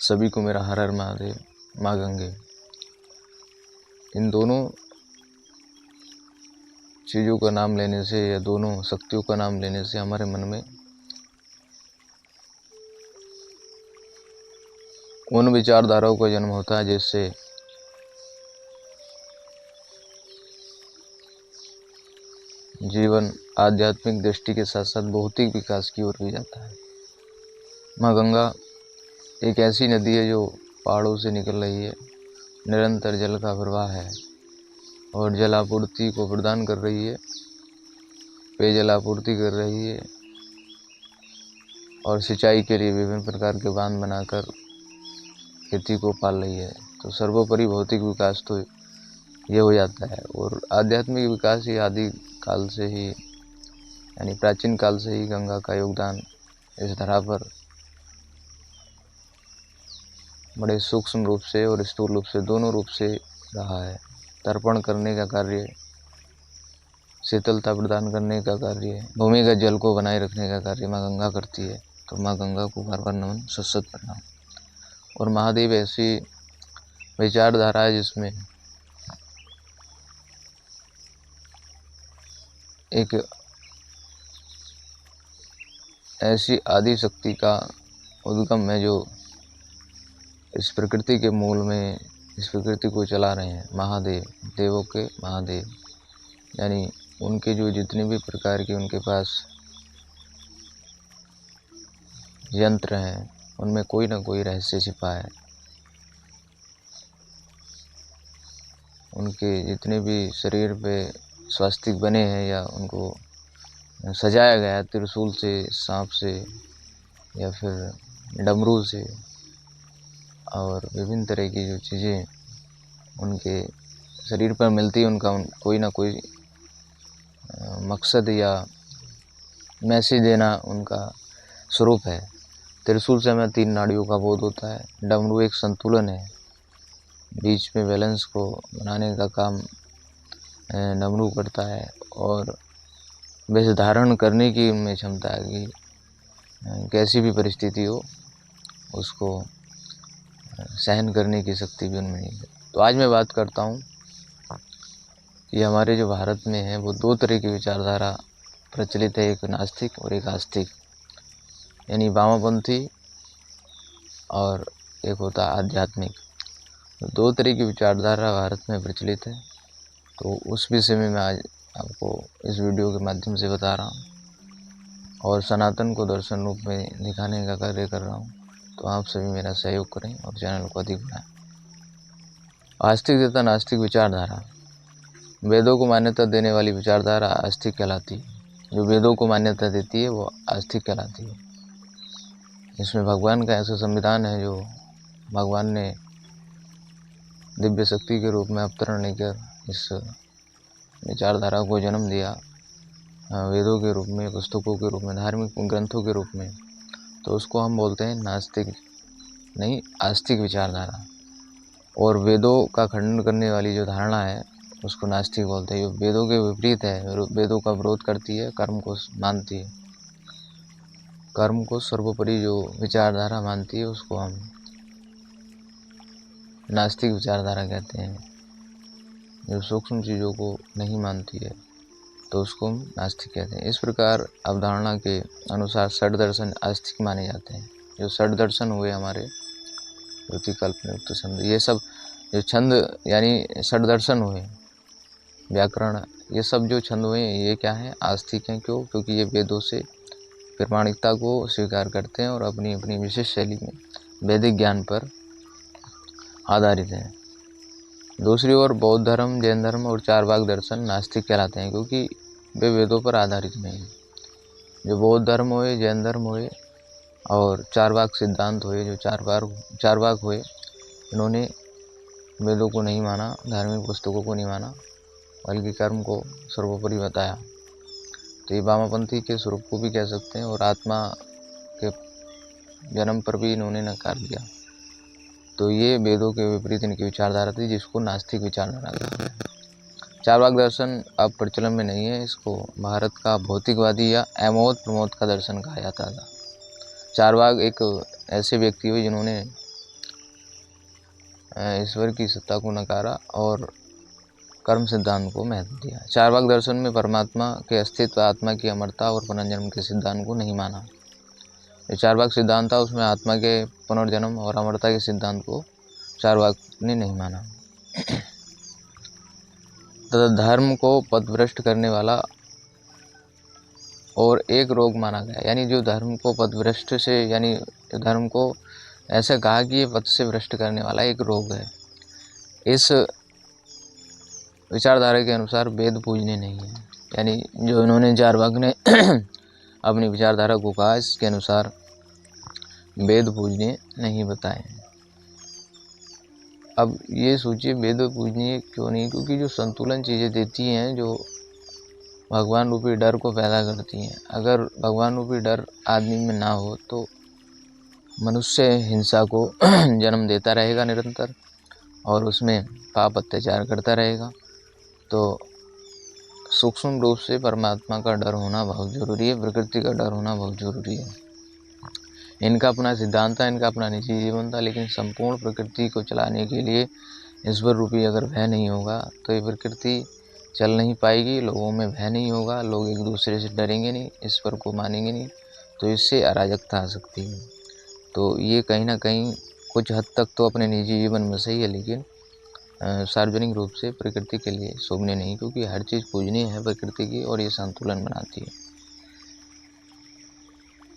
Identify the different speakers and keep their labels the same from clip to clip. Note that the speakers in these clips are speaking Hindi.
Speaker 1: सभी को मेरा हर हर महादेव। माँ गंगे। इन दोनों चीज़ों का नाम लेने से या दोनों शक्तियों का नाम लेने से हमारे मन में उन विचारधाराओं का जन्म होता है जिससे जीवन आध्यात्मिक दृष्टि के साथ साथ भौतिक विकास की ओर भी जाता है। माँ गंगा एक ऐसी नदी है जो पहाड़ों से निकल रही है, निरंतर जल का प्रवाह है और जल आपूर्ति को प्रदान कर रही है, पेयजल आपूर्ति कर रही है और सिंचाई के लिए विभिन्न प्रकार के बांध बनाकर खेती को पाल रही है। तो सर्वोपरि भौतिक विकास तो ये हो जाता है और आध्यात्मिक विकास ही आदि काल से ही यानी प्राचीन काल से ही गंगा का योगदान इस धरा पर बड़े सूक्ष्म रूप से और स्थूल रूप से दोनों रूप से रहा है। तर्पण करने का कार्य, शीतलता प्रदान करने का कार्य, भूमिगत जल को बनाए रखने का कार्य माँ गंगा करती है। तो माँ गंगा को बार बार नमन, सत प्रणाम। और महादेव ऐसी विचारधारा है जिसमें एक ऐसी आदि शक्ति का उद्गम है जो इस प्रकृति के मूल में इस प्रकृति को चला रहे हैं। महादेव, देवों के महादेव, यानी उनके जो जितने भी प्रकार के उनके पास यंत्र हैं उनमें कोई ना कोई रहस्य छिपा है। उनके जितने भी शरीर पे स्वास्तिक बने हैं या उनको सजाया गया है त्रिशूल से, सांप से या फिर डमरू से और विभिन्न तरह की जो चीज़ें उनके शरीर पर मिलती है, उनका कोई ना कोई मकसद या मैसेज देना उनका स्वरूप है। त्रिशूल से हमें 3 नाड़ियों का बोध होता है। डमरू एक संतुलन है, बीच में बैलेंस को बनाने का काम डमरू करता है और वेश धारण करने की उनमें क्षमता है कि कैसी भी परिस्थिति हो उसको सहन करने की शक्ति भी उनमें है। तो आज मैं बात करता हूँ कि हमारे जो भारत में है वो 2 तरह की विचारधारा प्रचलित है, एक नास्तिक और एक आस्तिक, यानी वामपंथी और एक होता है आध्यात्मिक। तो 2 तरह की विचारधारा भारत में प्रचलित है। तो उस विषय में मैं आज आपको इस वीडियो के माध्यम से बता रहा हूँ और सनातन को दर्शन रूप में दिखाने का कार्य कर रहा हूँ। तो आप सभी मेरा सहयोग करें और चैनल को अधिक बढ़ाएं। आस्तिक तथा नास्तिक विचारधारा। वेदों को मान्यता देने वाली विचारधारा आस्तिक कहलाती है। जो वेदों को मान्यता देती है वो आस्तिक कहलाती है। इसमें भगवान का ऐसा संविधान है जो भगवान ने दिव्य शक्ति के रूप में अवतरण लेकर इस विचारधारा को जन्म दिया, वेदों के रूप में, पुस्तकों के रूप में, धार्मिक ग्रंथों के रूप में। तो उसको हम बोलते हैं नास्तिक नहीं आस्तिक विचारधारा। और वेदों का खंडन करने वाली जो धारणा है उसको नास्तिक बोलते हैं। जो वेदों के विपरीत है, वेदों का विरोध करती है, कर्म को मानती है, कर्म को सर्वोपरि जो विचारधारा मानती है उसको हम नास्तिक विचारधारा कहते हैं। जो सूक्ष्म चीज़ों को नहीं मानती है तो उसको हम नास्तिक कहते हैं। इस प्रकार अवधारणा के अनुसार षड दर्शन आस्तिक माने जाते हैं। जो षड दर्शन हुए हमारे श्रुति कल्पना युक्त छंद, ये सब जो छंद यानी षड दर्शन हुए, व्याकरण, ये सब जो छंद हुए ये क्या है, आस्तिक हैं। क्यों? क्योंकि ये वेदों से प्रामाणिकता को स्वीकार करते हैं और अपनी अपनी विशेष शैली में वैदिक ज्ञान पर आधारित हैं। दूसरी ओर बौद्ध धर्म, जैन धर्म और चारवाक दर्शन नास्तिक कहलाते हैं क्योंकि वे वेदों पर आधारित नहीं हैं। जो बौद्ध धर्म हुए, जैन धर्म हुए और चारवाक सिद्धांत हुए, जो चारवाक हुए, इन्होंने वेदों को नहीं माना, धार्मिक पुस्तकों को नहीं माना, बल्कि कर्म को सर्वोपरि बताया। तो ये वामपंथी के स्वरूप को भी कह सकते हैं और आत्मा के जन्म पर भी इन्होंने नकार दिया। तो ये वेदों के विपरीत इनकी विचारधारा थी जिसको नास्तिक विचारधारा कहते हैं। चारवाक दर्शन अब प्रचलन में नहीं है। इसको भारत का भौतिकवादी या अमोद प्रमोद का दर्शन कहा जाता था। चारवाक एक ऐसे व्यक्ति हुए जिन्होंने ईश्वर की सत्ता को नकारा और कर्म सिद्धांत को महत्व दिया। चार्वाक दर्शन में परमात्मा के अस्तित्व, आत्मा की अमरता और पुनर्जन्म के सिद्धांत को नहीं माना। जो चार्वाक सिद्धांत था उसमें आत्मा के पुनर्जन्म और अमरता के सिद्धांत को चार्वाक ने नहीं माना। तथा धर्म को पथभ्रष्ट करने वाला और एक रोग माना गया, यानी जो धर्म को पथभ्रष्ट से, यानी धर्म को ऐसा कहा कि ये पथ से भ्रष्ट करने वाला एक रोग है। इस विचारधारा के अनुसार वेद पूजनीय नहीं है, यानी जो इन्होंने चार्वाक ने अपनी विचारधारा को कहा, इसके अनुसार वेद पूजनीय नहीं बताए। अब ये सोचिए वेद पूजनीय क्यों नहीं, क्योंकि जो संतुलन चीज़ें देती हैं, जो भगवान रूपी डर को पैदा करती हैं। अगर भगवान रूपी डर आदमी में ना हो तो मनुष्य हिंसा को जन्म देता रहेगा निरंतर और उसमें पाप अत्याचार करता रहेगा। तो सूक्ष्म रूप से परमात्मा का डर होना बहुत ज़रूरी है, प्रकृति का डर होना बहुत ज़रूरी है। इनका अपना सिद्धांत था, इनका अपना निजी जीवन था, लेकिन संपूर्ण प्रकृति को चलाने के लिए ईश्वर रूपी अगर भय नहीं होगा तो ये प्रकृति चल नहीं पाएगी। लोगों में भय नहीं होगा, लोग एक दूसरे से डरेंगे नहीं, ईश्वर को मानेंगे नहीं, तो इससे अराजकता आ सकती है। तो ये कहीं ना कहीं कुछ हद तक तो अपने निजी जीवन में सही है, लेकिन सार्वजनिक रूप से प्रकृति के लिए शोभनीय नहीं, क्योंकि हर चीज़ पूजनीय है प्रकृति की और ये संतुलन बनाती है।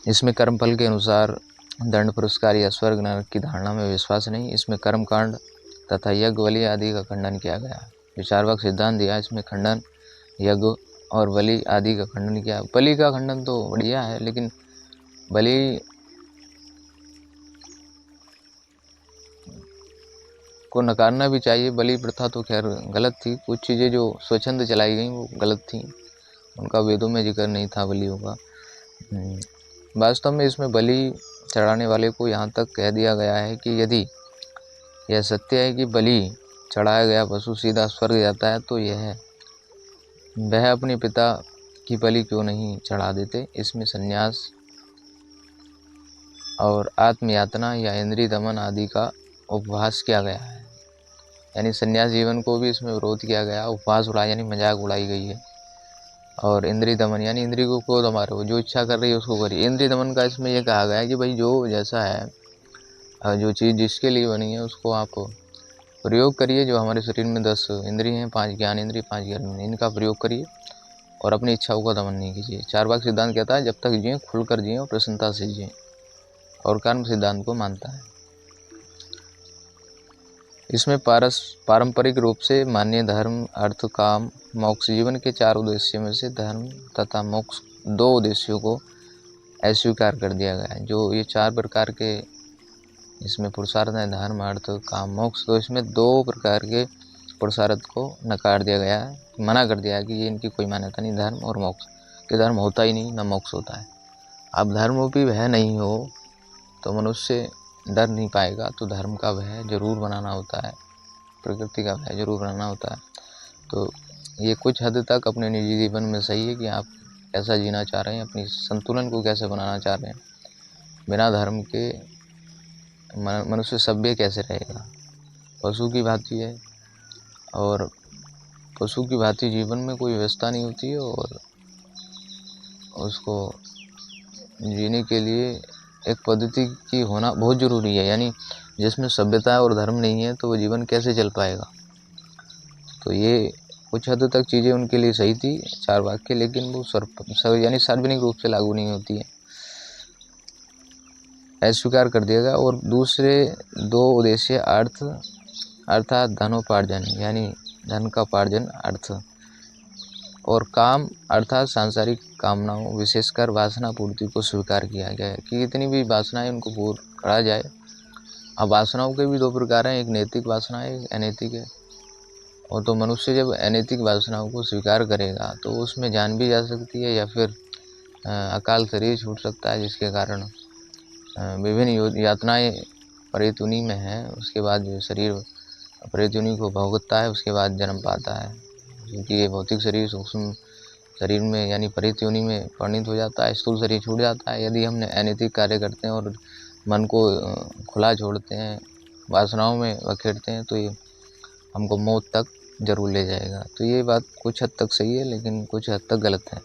Speaker 1: इसमें कर्मफल के अनुसार दंड, पुरस्कार या स्वर्ग नरक की धारणा में विश्वास नहीं। इसमें कर्मकांड तथा यज्ञ, बलि आदि का खंडन किया गया। जो चार्वाक सिद्धांत दिया इसमें खंडन, यज्ञ और बलि आदि का खंडन किया। बलि का खंडन तो बढ़िया है, लेकिन बलि को नकारना भी चाहिए। बलि प्रथा तो खैर गलत थी, कुछ चीज़ें जो स्वच्छंद चलाई गई वो गलत थी, उनका वेदों में जिक्र नहीं था बलियों का। वास्तव में इसमें बलि चढ़ाने वाले को यहाँ तक कह दिया गया है कि यदि यह सत्य है कि बलि चढ़ाया गया पशु सीधा स्वर्ग जाता है, तो वह अपने पिता की बलि क्यों नहीं चढ़ा देते। इसमें संन्यास और आत्मयातना या इंद्रिय दमन आदि का उपवास किया गया है, यानी संन्यास जीवन को भी इसमें विरोध किया गया। उपवास उड़ाया यानी मजाक उड़ाई गई है। और इंद्रिय दमन यानी इंद्रिय को क्यों दमा रहे हो, जो इच्छा कर रही है उसको करिए। इंद्रिय दमन का इसमें यह कहा गया है कि भाई जो जैसा है, जो चीज़ जिसके लिए बनी है उसको आप प्रयोग करिए। जो हमारे शरीर में 10 इंद्रिय हैं, 5 ज्ञान इंद्रिय, 5 कर्म, इनका प्रयोग करिए और अपनी इच्छाओं का दमन नहीं कीजिए। चार्वाक सिद्धांत कहता है जब तक जिए खुलकर जिए और प्रसन्नता से जिए, और कर्म सिद्धांत को मानता है। इसमें पारंपरिक रूप से मान्य धर्म, अर्थ, काम, मोक्ष, जीवन के 4 उद्देश्यों में से धर्म तथा मोक्ष 2 उद्देश्यों को अस्वीकार कर दिया गया है। जो ये 4 प्रकार के इसमें पुरुषार्थ हैं, धर्म, अर्थ, काम, मोक्ष, तो इसमें 2 प्रकार के पुरुषार्थ को नकार दिया गया है, मना कर दिया है कि ये इनकी कोई मान्यता नहीं। धर्म और मोक्ष कि धर्म होता ही नहीं, न मोक्ष होता है। अब धर्म रूपी भय नहीं हो तो मनुष्य डर नहीं पाएगा, तो धर्म का भय जरूर बनाना होता है, प्रकृति का भय जरूर बनाना होता है। तो ये कुछ हद तक अपने निजी जीवन में सही है कि आप कैसा जीना चाह रहे हैं, अपनी संतुलन को कैसे बनाना चाह रहे हैं। बिना धर्म के मनुष्य सभ्य कैसे रहेगा, पशु की भांति है, और पशु की भांति जीवन में कोई व्यवस्था नहीं होती है, और उसको जीने के लिए एक पद्धति की होना बहुत ज़रूरी है। यानी जिसमें सभ्यता और धर्म नहीं है तो वो जीवन कैसे चल पाएगा। तो ये कुछ हद तक चीज़ें उनके लिए सही थी चार्वाक के, लेकिन वो यानी सार्वजनिक रूप से लागू नहीं होती है, अस्वीकार कर दिया गया। और दूसरे 2 उद्देश्य अर्थ अर्थात धनोपार्जन यानी धन का उपार्जन, अर्थ, और काम अर्थात सांसारिक कामनाओं विशेषकर वासना पूर्ति को स्वीकार किया गया है कि जितनी भी वासनाएं उनको पूर्ण करा जाए। अब वासनाओं के भी 2 प्रकार हैं, एक नैतिक वासना है, एक अनैतिक है। और तो मनुष्य जब अनैतिक वासनाओं को स्वीकार करेगा तो उसमें जान भी जा सकती है, या फिर अकाल शरीर छूट सकता है, जिसके कारण विभिन्न यातनाएं प्रेत योनि में हैं। उसके बाद जो शरीर प्रेत योनि को भोगता है, उसके बाद जन्म पाता है, क्योंकि ये भौतिक शरीर सूक्ष्म शरीर में यानी प्रेत योनि में परिणित हो जाता है, स्थूल शरीर छूट जाता है। यदि हमने अनैतिक कार्य करते हैं और मन को खुला छोड़ते हैं, वासनाओं में बखेरते हैं तो ये हमको मौत तक जरूर ले जाएगा। तो ये बात कुछ हद तक सही है, लेकिन कुछ हद तक गलत है।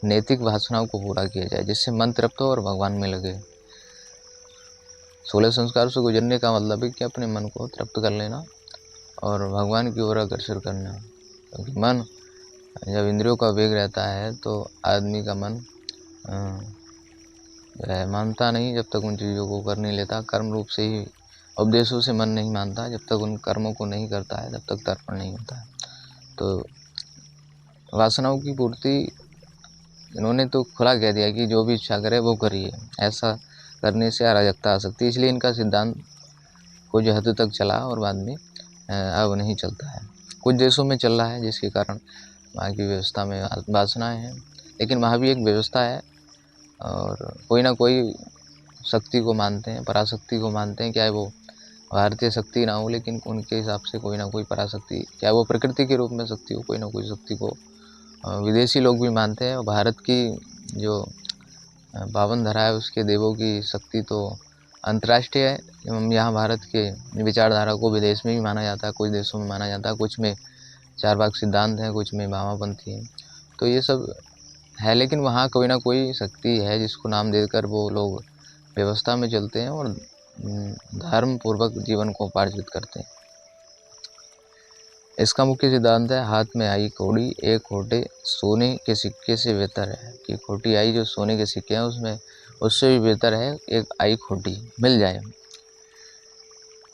Speaker 1: नैतिक वासनाओं को पूरा किया जाए जिससे मन तृप्त हो और भगवान में लगे। 16 संस्कार से गुजरने का मतलब है कि अपने मन को तृप्त कर लेना और भगवान की ओर अग्रसर करना। क्योंकि मन जब इंद्रियों का वेग रहता है तो आदमी का मन मानता नहीं जब तक उन चीज़ों को कर नहीं लेता। कर्म रूप से ही उपदेशों से मन नहीं मानता, जब तक उन कर्मों को नहीं करता है तब तक तर्पण नहीं होता है। तो वासनाओं की पूर्ति इन्होंने तो खुला कह दिया कि जो भी इच्छा करे वो करिए, ऐसा करने से अराजकता आ सकती है। इसलिए इनका सिद्धांत कुछ हद तक चला और बाद में अब नहीं चलता है। कुछ देशों में चल रहा है जिसके कारण वहाँ की व्यवस्था में वासनाएं हैं, लेकिन वहाँ भी एक व्यवस्था है और कोई ना कोई शक्ति को मानते हैं, पराशक्ति को मानते हैं। चाहे वो भारतीय शक्ति ना हो, लेकिन उनके हिसाब से कोई ना कोई पराशक्ति, चाहे वो प्रकृति के रूप में शक्ति हो, कोई ना कोई शक्ति को विदेशी लोग भी मानते हैं। और भारत की जो पावन धरा है उसके देवों की शक्ति तो अंतर्राष्ट्रीय है एवं यहाँ भारत के विचारधारा को विदेश में भी माना जाता है, कुछ देशों में माना जाता है। कुछ में चारवाक सिद्धांत हैं, कुछ में भामापंथी हैं। तो ये सब है, लेकिन वहाँ कोई ना कोई शक्ति है जिसको नाम देकर वो लोग व्यवस्था में चलते हैं और धर्म पूर्वक जीवन को उपार्जित करते हैं। इसका मुख्य सिद्धांत है हाथ में आई कौड़ी एक खोटे सोने के सिक्के से बेहतर है। कि खोटी आई जो सोने के सिक्के हैं उसमें उससे भी बेहतर है एक आई खोटी मिल जाए।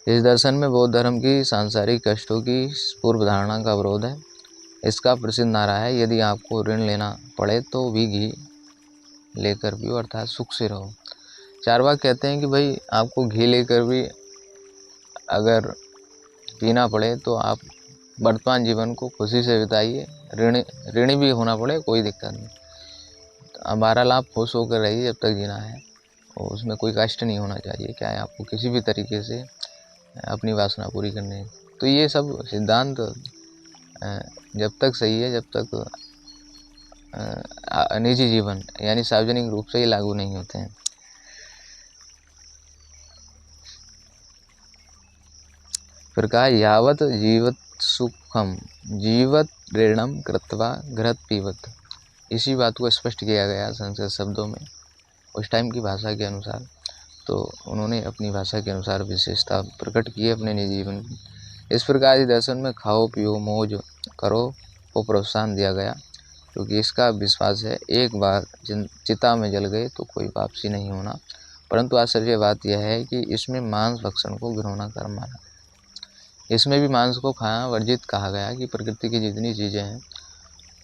Speaker 1: इस दर्शन में बौद्ध धर्म की सांसारिक कष्टों की पूर्व धारणा का विरोध है। इसका प्रसिद्ध नारा है, यदि आपको ऋण लेना पड़े तो भी घी लेकर पियो, अर्थात सुख से रहो। चारवाक कहते हैं कि भाई आपको घी लेकर भी अगर पीना पड़े तो आप वर्तमान जीवन को खुशी से बिताइए, ऋणी भी होना पड़े कोई दिक्कत नहीं। तो बहरहाल आप खुश होकर रहिए जब तक जीना है, और उसमें कोई कष्ट नहीं होना चाहिए, क्या है आपको किसी भी तरीके से अपनी वासना पूरी करनी है। तो ये सब सिद्धांत जब तक सही है, जब तक निजी जीवन यानी सार्वजनिक रूप से ही लागू नहीं होते हैं। फिर कहा यावत जीवत सुखम जीवत ऋणम कृत्वा घृत पीवत। इसी बात को स्पष्ट किया गया संस्कृत शब्दों में उस टाइम की भाषा के अनुसार। तो उन्होंने अपनी भाषा के अनुसार विशेषता प्रकट की अपने निजी जीवन की। इस प्रकार इस दर्शन में खाओ पियो मौज करो को प्रोत्साहन दिया गया, क्योंकि इसका विश्वास है एक बार चिता में जल गए तो कोई वापसी नहीं होना। परंतु आश्चर्य बात यह है कि इसमें मांस भक्षण को घिनौना कर्म माना। इसमें भी मांस को खाना वर्जित कहा गया कि प्रकृति की जितनी चीज़ें हैं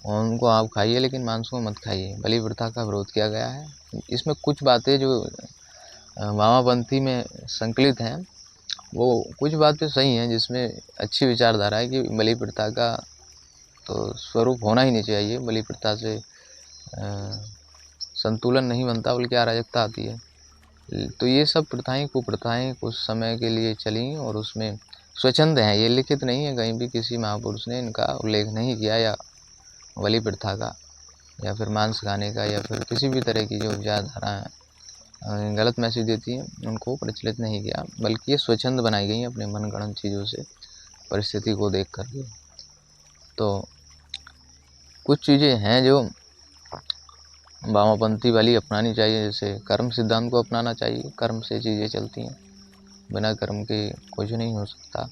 Speaker 1: उनको आप खाइए, लेकिन मांस को मत खाइए। बलि प्रथा का विरोध किया गया है। इसमें कुछ बातें जो वामापंथी में संकलित हैं वो कुछ बातें सही हैं, जिसमें अच्छी विचारधारा है कि बलि प्रथा का तो स्वरूप होना ही नहीं चाहिए। बलि प्रथा से संतुलन नहीं बनता, बल्कि अराजकता आती है। तो ये सब प्रथाएं कुप्रथाएं कुछ समय के लिए चली और उसमें स्वच्छंद हैं, ये लिखित नहीं है, कहीं भी किसी महापुरुष ने इनका उल्लेख नहीं किया, या बलि प्रथा का या फिर मांस खाने का या फिर किसी भी तरह की जो विचारधाराएं गलत मैसेज देती हैं उनको प्रचलित नहीं किया, बल्कि ये स्वच्छंद बनाई गई अपने मनगढ़ंत चीज़ों से परिस्थिति को देख करके। तो कुछ चीज़ें हैं जो वामपंथी वाली अपनानी चाहिए, जैसे कर्म सिद्धांत को अपनाना चाहिए। कर्म से चीज़ें चलती हैं, बिना कर्म के कुछ नहीं हो सकता।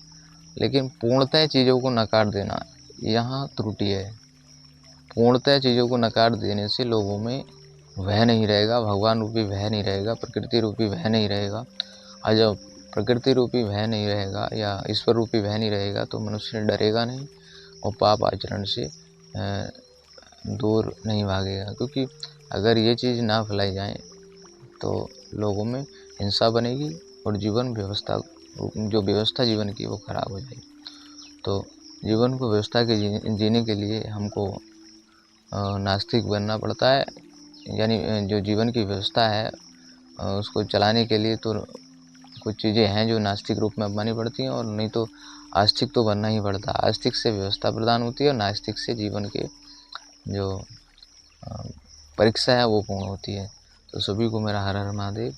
Speaker 1: लेकिन पूर्णतः चीज़ों को नकार देना यहाँ त्रुटि है। पूर्णतः चीज़ों को नकार देने से लोगों में वह नहीं रहेगा, भगवान रूपी वह नहीं रहेगा, प्रकृति रूपी वह नहीं रहेगा। और जब प्रकृति रूपी वह नहीं रहेगा या ईश्वर रूपी वह नहीं रहेगा तो मनुष्य डरेगा नहीं और पाप आचरण से दूर नहीं भागेगा। क्योंकि अगर ये चीज़ ना फैलाई जाए तो लोगों में हिंसा बनेगी और जीवन व्यवस्था जो व्यवस्था जीवन की वो खराब हो जाएगी। तो जीवन को व्यवस्था के जीने के लिए हमको नास्तिक बनना पड़ता है, यानी जो जीवन की व्यवस्था है उसको चलाने के लिए तो कुछ चीज़ें हैं जो नास्तिक रूप में अपनानी पड़ती हैं, और नहीं तो आस्तिक तो बनना ही पड़ता है। आस्तिक से व्यवस्था प्रदान होती है और नास्तिक से जीवन के जो परीक्षा है वो पूर्ण होती है। तो सभी को मेरा हर हर महादेव।